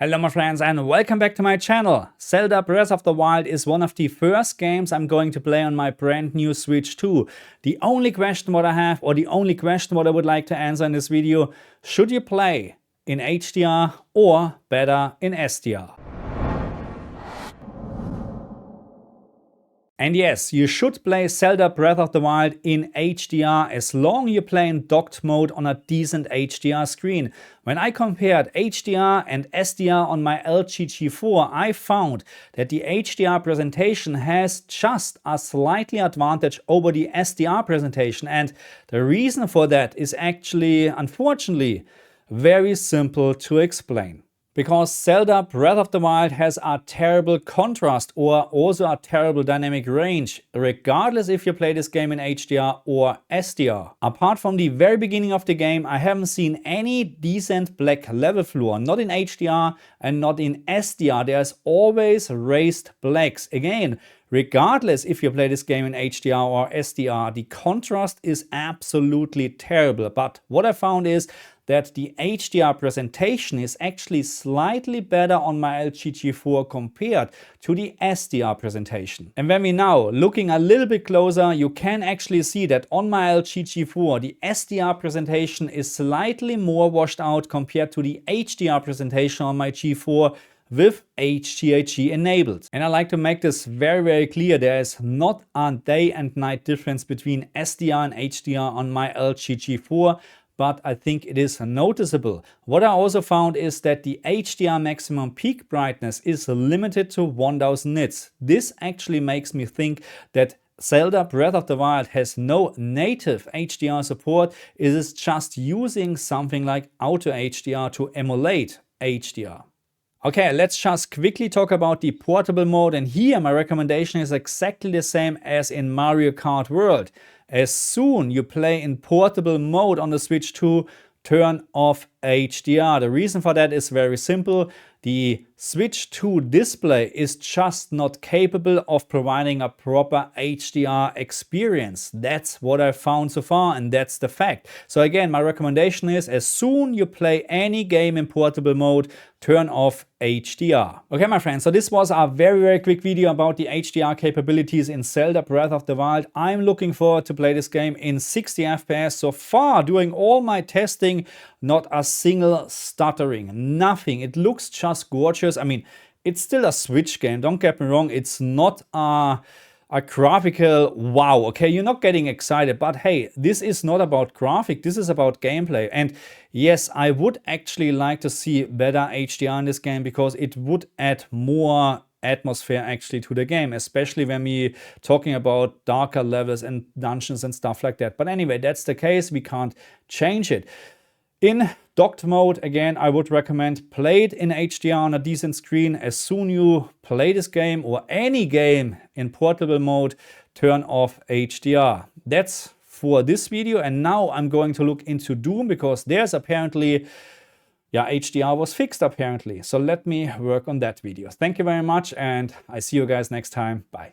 Hello my friends and welcome back to my channel. Zelda Breath of the Wild is one of the first games I'm going to play on my brand new Switch 2. The only question what I have, or the only question what I would like to answer in this video, should you play in HDR or better in SDR? And yes, you should play Zelda Breath of the Wild in HDR as long as you play in docked mode on a decent HDR screen. When I compared HDR and SDR on my LG G4, I found that the HDR presentation has just a slightly advantage over the SDR presentation. And the reason for that is actually, unfortunately, very simple to explain. Because Zelda Breath of the Wild has a terrible contrast or also a terrible dynamic range, regardless if you play this game in HDR or SDR. Apart from the very beginning of the game, I haven't seen any decent black level floor, not in HDR and not in SDR. There's always raised blacks. Again, regardless if you play this game in HDR or SDR, the contrast is absolutely terrible. But what I found is that the HDR presentation is actually slightly better on my LG G4 compared to the SDR presentation. And when we now looking a little bit closer, you can actually see that on my LG G4, the SDR presentation is slightly more washed out compared to the HDR presentation on my G4 with HDR enabled. And I like to make this very clear. There is not a day and night difference between SDR and HDR on my LG G4. But I think it is noticeable. What I also found is that the HDR maximum peak brightness is limited to 1000 nits. This actually makes me think that Zelda Breath of the Wild has no native HDR support. It is just using something like Auto HDR to emulate HDR. Okay, let's just quickly talk about the portable mode, and here my recommendation is exactly the same as in Mario Kart World. As soon you play in portable mode on the Switch 2, turn off HDR. The reason for that is very simple. The Switch 2 display is just not capable of providing a proper HDR experience. That's what I found so far, and that's the fact. So again, my recommendation is as soon you play any game in portable mode, turn off HDR. Okay, my friends, so this was a very quick video about the HDR capabilities in Zelda Breath of the Wild. I'm looking forward to play this game in 60 FPS. So far, doing all my testing, not a single stuttering, nothing. It looks just gorgeous. I mean, it's still a Switch game, don't get me wrong. It's not a graphical wow, okay? You're not getting excited, but hey, this is not about graphic, this is about gameplay. And yes, I would actually like to see better HDR in this game because it would add more atmosphere actually to the game, especially when we talking about darker levels and dungeons and stuff like that. But anyway, that's the case, we can't change it. In docked mode, again, I would recommend play it in HDR on a decent screen. As soon you play this game or any game in portable mode, turn off HDR. That's for this video. And now I'm going to look into Doom because there's apparently, yeah, HDR was fixed apparently. So let me work on that video. Thank you very much and I see you guys next time. Bye.